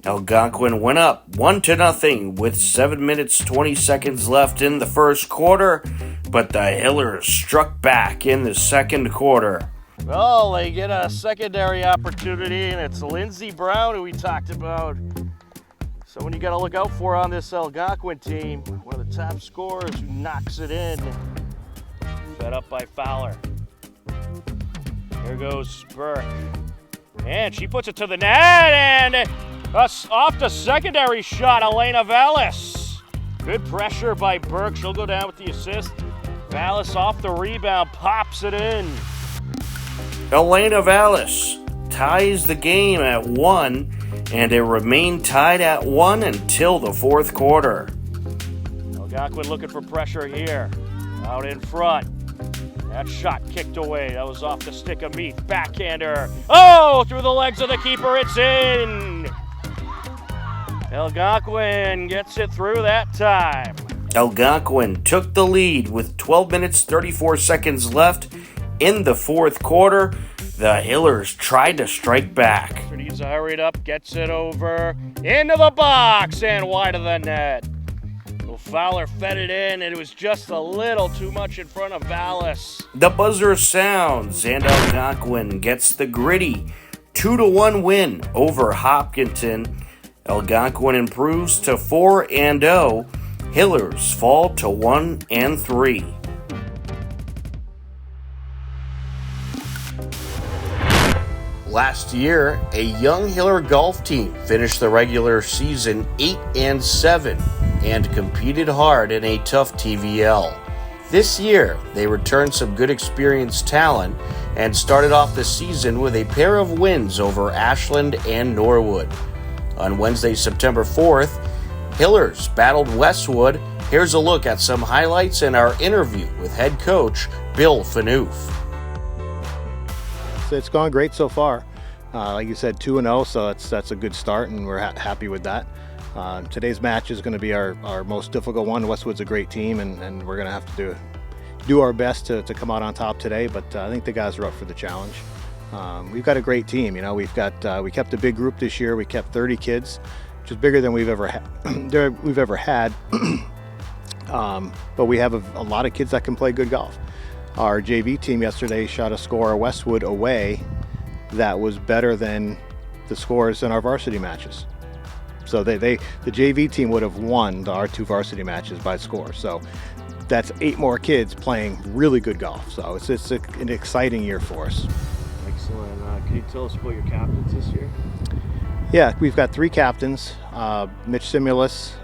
Algonquin went up 1-0 with 7 minutes 20 seconds left in the first quarter, but the Hillers struck back in the second quarter. Well, they get a secondary opportunity, and it's Lindsey Brown, who we talked about. Someone you got to look out for on this Algonquin team. One of the top scorers who knocks it in. Fed up by Fowler. Here goes Burke. And she puts it to the net, and off the secondary shot, Elena Vallis. Good pressure by Burke. She'll go down with the assist. Vallis off the rebound, pops it in. Elena Vallis ties the game at 1, and it remained tied at 1 until the fourth quarter. Algonquin looking for pressure here. Out in front. That shot kicked away. That was off the stick of Meath. Backhander. Oh, through the legs of the keeper. It's in. Algonquin gets it through that time. Algonquin took the lead with 12 minutes 34 seconds left in the fourth quarter. The Hillers tried to strike back. Needs to hurry it up. Gets it over into the box and wide of the net. Well, Fowler fed it in, and it was just a little too much in front of Vallis. The buzzer sounds, and Algonquin gets the gritty 2-1 win over Hopkinton. Algonquin improves to 4-0. Hillers fall to 1-3. Last year, a young Hiller golf team finished the regular season 8-7 and competed hard in a tough TVL. This year, they returned some good experienced talent and started off the season with a pair of wins over Ashland and Norwood. On Wednesday, September 4th, Hillers battled Westwood. Here's a look at some highlights in our interview with head coach Bill Phaneuf. It's gone great so far. Like you said, 2-0, so that's a good start, and we're happy with that. Today's match is going to be our most difficult one. Westwood's a great team, and we're going to have to do our best to come out on top today, but I think the guys are up for the challenge. We've got a great team. You know, we kept a big group this year. We kept 30 kids, which is bigger than we've ever had. But we have a lot of kids that can play good golf. Our JV team yesterday shot a score at Westwood away that was better than the scores in our varsity matches. So the JV team would have won our 2 varsity matches by score. So that's 8 more kids playing really good golf. So it's an exciting year for us. Excellent. Can you tell us about your captains this year? Yeah, we've got 3 captains. Mitch Simulus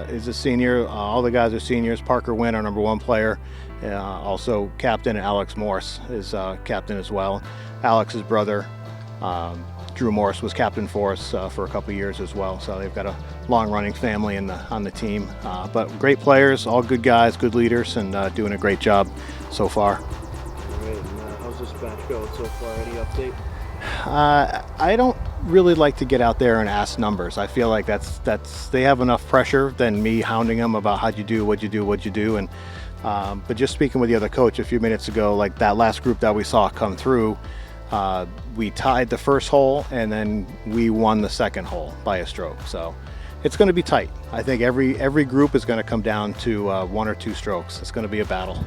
is a senior. All the guys are seniors. Parker Wynn, our number 1 player, also captain. Alex Morse is captain as well. Alex's brother, Drew Morse, was captain for us for a couple years as well. So they've got a long-running family on the team. But great players, all good guys, good leaders, and doing a great job so far. All right, and how's this match going so far? Any update? I don't really like to get out there and ask numbers. I feel like that's they have enough pressure than me hounding them about how'd you do, what'd you do. And but just speaking with the other coach a few minutes ago, like that last group that we saw come through, we tied the first hole and then we won the second hole by a stroke. So it's going to be tight. I think every group is going to come down to 1 or 2 strokes. It's going to be a battle.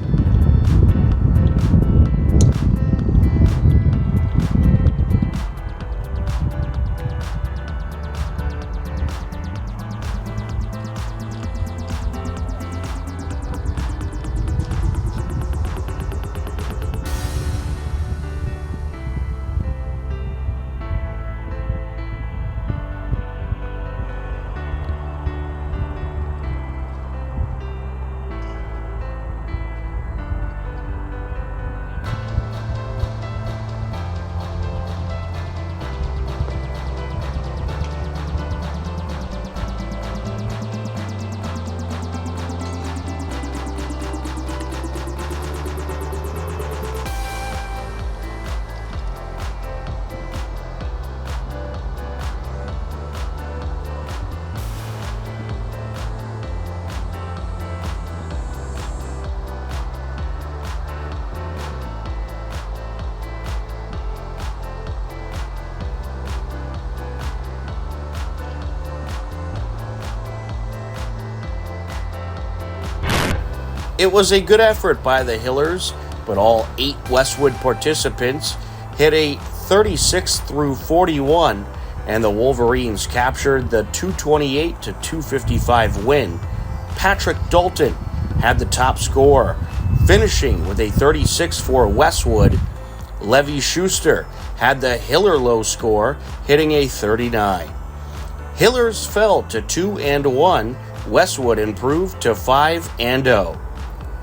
It was a good effort by the Hillers, but all 8 Westwood participants hit a 36 through 41, and the Wolverines captured the 228 to 255 win. Patrick Dalton had the top score, finishing with a 36 for Westwood. Levi Schuster had the Hiller low score, hitting a 39. Hillers fell to 2-1. Westwood improved to 5-0.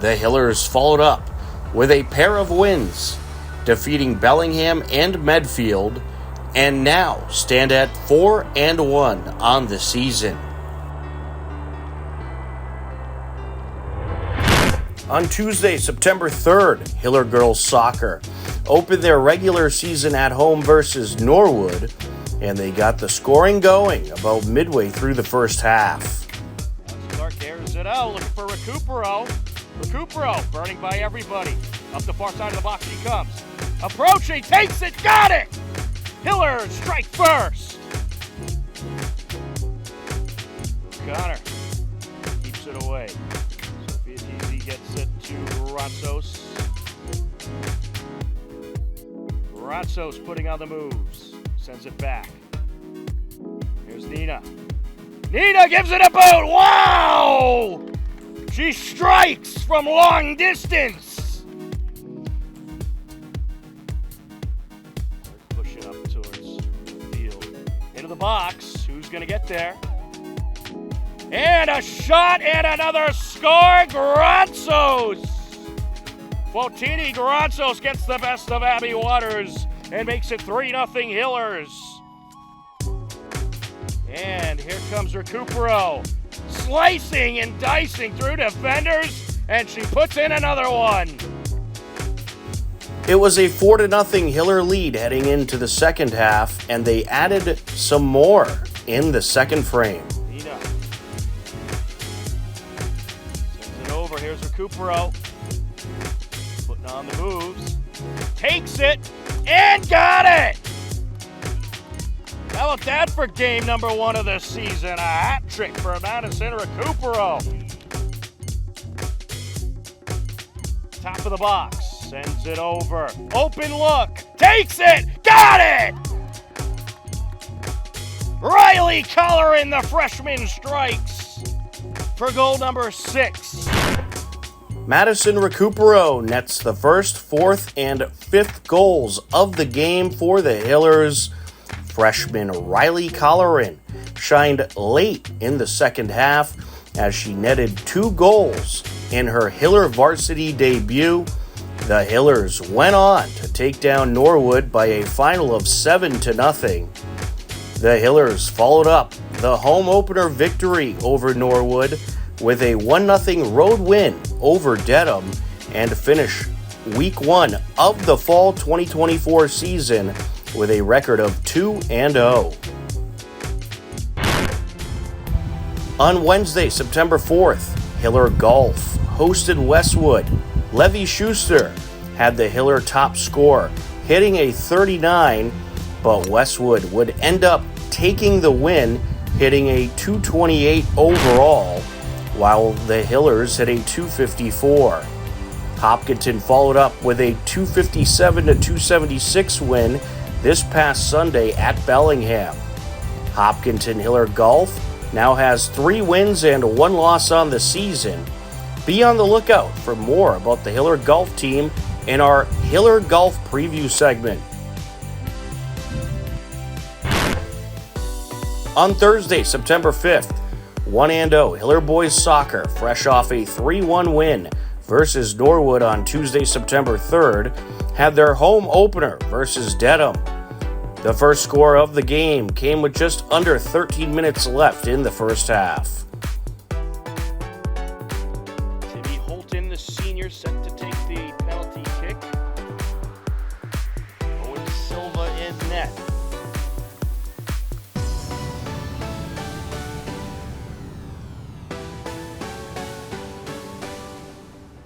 The Hillers followed up with a pair of wins, defeating Bellingham and Medfield, and now stand at 4-1 on the season. On Tuesday, September 3rd, Hiller Girls Soccer opened their regular season at home versus Norwood, and they got the scoring going about midway through the first half. Clark airs it out, looking for Recupero. Recupero burning by everybody. Up the far side of the box he comes. Approaching, takes it, got it! Hiller strike first. Connor keeps it away. Sophia TZ gets it to Ratsos. Ratsos putting on the moves. Sends it back. Here's Nina. Nina gives it a boot. Wow! She strikes from long distance. Push it up towards the field. Into the box. Who's going to get there? And a shot and another score. Granzos. Fotini Granzos gets the best of Abby Waters and makes it 3-0 Hillers. And here comes Recupero, slicing and dicing through defenders, and she puts in another one. It was a 4-0 Hiller lead heading into the second half, and they added some more in the second frame. Nina sends it over. Here's Recupero, putting on the moves, takes it, and got it! How about that for game number 1 of the season? A hat trick for Madison Recupero. Top of the box, sends it over. Open look, takes it, got it! Riley Colleran, the freshman, strikes for goal number 6. Madison Recupero nets the first, fourth, and fifth goals of the game for the Hillers. Freshman Riley Colleran shined late in the second half as she netted 2 goals in her Hiller varsity debut. The Hillers went on to take down Norwood by a final of 7-0. The Hillers followed up the home opener victory over Norwood with a 1-0 road win over Dedham and finish week 1 of the fall 2024 season with a record of 2-0. On Wednesday, September 4th, Hiller Golf hosted Westwood. Levi Schuster had the Hiller top score, hitting a 39, but Westwood would end up taking the win, hitting a 228 overall, while the Hillers hit a 254. Hopkinton followed up with a 257 to 276 win this past Sunday at Bellingham. Hopkinton Hiller Golf now has 3 wins and 1 loss on the season. Be on the lookout for more about the Hiller Golf team in our Hiller Golf preview segment. On Thursday, September 5th, 1-0 Hiller Boys Soccer, fresh off a 3-1 win versus Norwood on Tuesday, September 3rd, had their home opener versus Dedham. The first score of the game came with just under 13 minutes left in the first half. Timmy Holton, the senior, set to take the penalty kick. Owen Silva in net.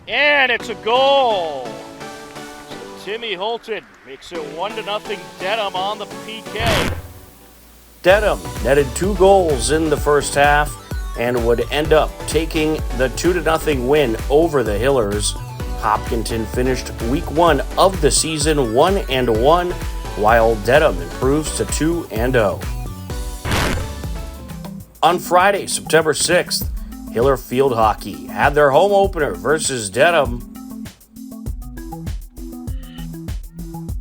And it's a goal. So Timmy Holton makes it 1-0 Dedham on the PK. Dedham netted 2 goals in the first half, and would end up taking the 2-0 win over the Hillers. Hopkinton finished week 1 of the season 1-1, while Dedham improves to 2-0. On Friday, September 6th, Hiller Field Hockey had their home opener versus Dedham.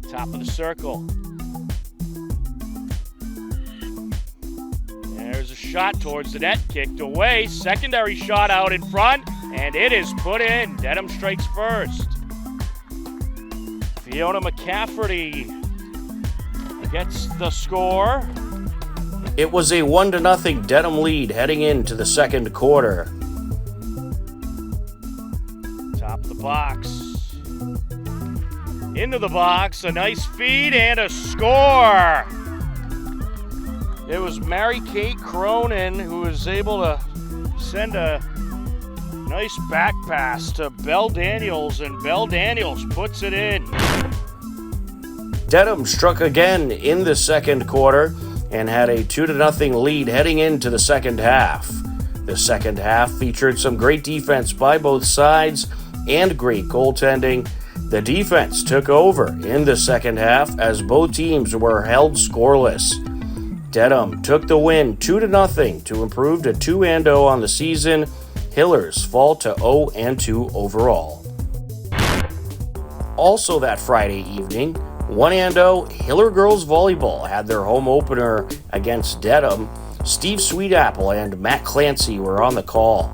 Top of the circle. There's a shot towards the net, kicked away. Secondary shot out in front, and it is put in. Dedham strikes first. Fiona McCafferty gets the score. It was a 1-0 Dedham lead heading into the second quarter. Top of the box. Into the box, a nice feed and a score. It was Mary Kate Cronin who was able to send a nice back pass to Belle Daniels, and Belle Daniels puts it in. Dedham struck again in the second quarter and had a 2-0 lead heading into the second half. The second half featured some great defense by both sides and great goaltending. The defense took over in the second half as both teams were held scoreless. Dedham took the win 2-0 to improve to 2-0 on the season. Hillers fall to 0-2 overall. Also that Friday evening, 1-0, Hiller Girls Volleyball had their home opener against Dedham. Steve Sweetapple and Matt Clancy were on the call.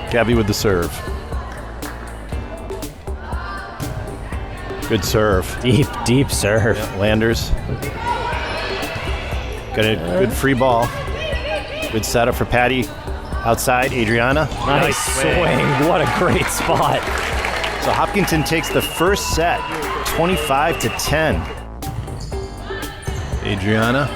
Gabby with the serve. Good serve. Deep serve. Yeah, Landers. Got a good free ball. Good setup for Patty. Outside, Adriana. Nice swing. What a great spot. So Hopkinton takes the first set, 25-10. Adriana.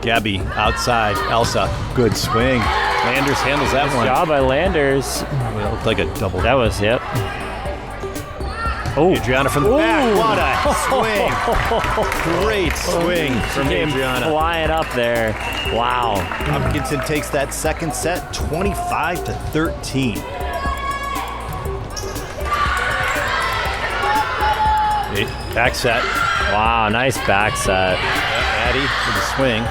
Gabby outside. Elsa. Good swing. Landers handles that one. Good job by Landers. It looked like a double. That was, yep. Oh, Adriana from the back. What a swing. Great swing from Adriana. Flying up there. Wow. Hopkinton takes that second set, 25-13. Back set. Wow, nice back set. Addie with the swing.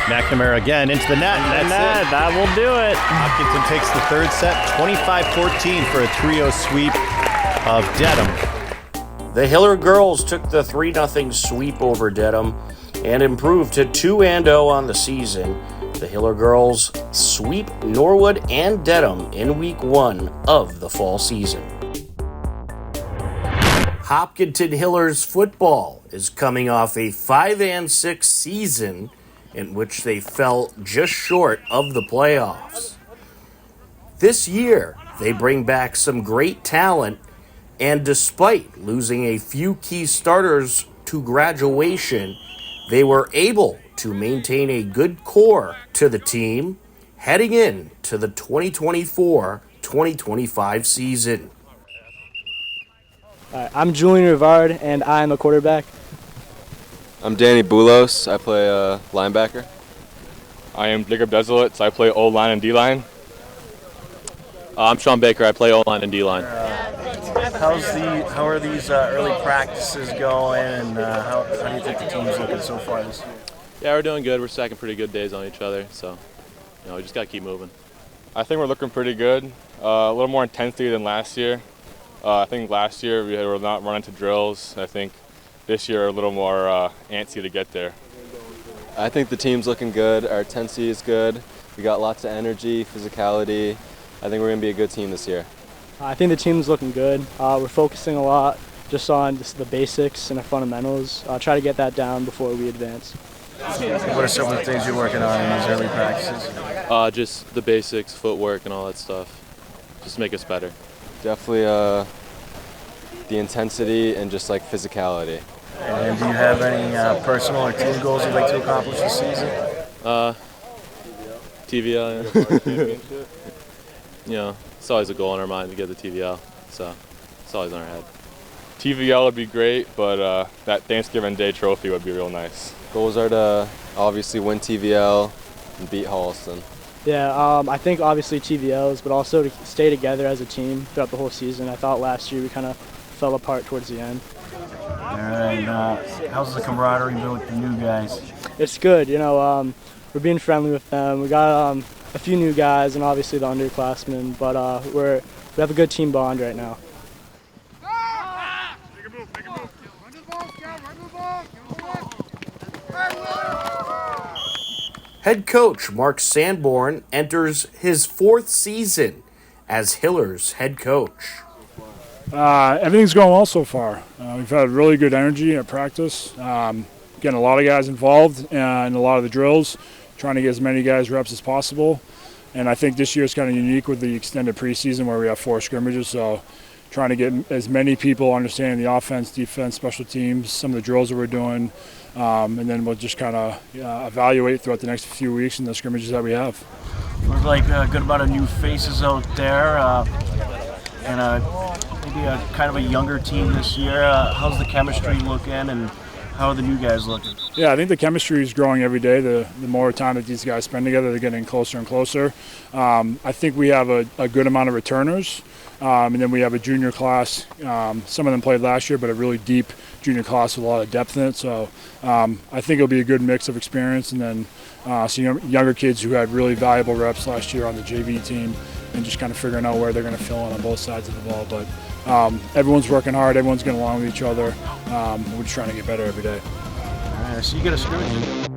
McNamara again into the net. And that's it. That will do it. Hopkinton takes the third set, 25-14 for a 3-0 sweep of Dedham. The Hiller girls took the 3-0 sweep over Dedham and improved to 2-0 on the season. The Hiller girls sweep Norwood and Dedham in week 1 of the fall season. Hopkinton Hillers football is coming off a 5-6 season in which they fell just short of the playoffs. This year, they bring back some great talent, and despite losing a few key starters to graduation, they were able to maintain a good core to the team heading in to the 2024-2025 season. I'm Julian Rivard, and I'm a quarterback. I'm Danny Boulos. I play linebacker. I am Jacob Desolate. I play O-line and D-line. I'm Sean Baker. I play O-line and D-line. How are these early practices going, and how do you think the team's looking so far this year? Yeah, we're doing good. We're stacking pretty good days on each other, so we just got to keep moving. I think we're looking pretty good. A little more intensity than last year. I think last year we were not running to drills. I think this year a little more antsy to get there. I think the team's looking good. Our intensity is good. We got lots of energy, physicality. I think we're going to be a good team this year. I think the team's looking good. We're focusing a lot just on the basics and the fundamentals. Try to get that down before we advance. What are some of the things you're working on in these early practices? Just the basics, footwork, and all that stuff. Just make us better. Definitely the intensity and just like physicality. And do you have any personal or team goals you'd like to accomplish this season? TVL. It's always a goal in our mind to get the TVL, so it's always on our head. TVL would be great, but that Thanksgiving Day trophy would be real nice. Goals are to obviously win TVL, and beat Holliston. Yeah, I think obviously TVLs, but also to stay together as a team throughout the whole season. I thought last year we kind of fell apart towards the end. All right. How's the camaraderie been with the new guys? It's good, we're being friendly with them. We got a few new guys and obviously the underclassmen, but we have a good team bond right now. Head coach Mark Sanborn enters his 4th season as Hillers head coach. Everything's going well so far. We've had really good energy at practice, getting a lot of guys involved in a lot of the drills, trying to get as many guys reps as possible. And I think this year is kind of unique with the extended preseason where we have 4 scrimmages, so trying to get as many people understanding the offense, defense, special teams, some of the drills that we're doing, and then we'll just kind of evaluate throughout the next few weeks in the scrimmages that we have. Looks like a good amount of new faces out there, and maybe a kind of a younger team this year. How's the chemistry looking, and how are the new guys looking? Yeah, I think the chemistry is growing every day. The more time that these guys spend together, they're getting closer and closer. I think we have a good amount of returners, and then we have a junior class. Some of them played last year, but a really deep junior class with a lot of depth in it. So I think it'll be a good mix of experience, and then some younger kids who had really valuable reps last year on the JV team, and just kind of figuring out where they're going to fill in on both sides of the ball. But everyone's working hard. Everyone's getting along with each other. We're just trying to get better every day. All right, so you get a scrimmage.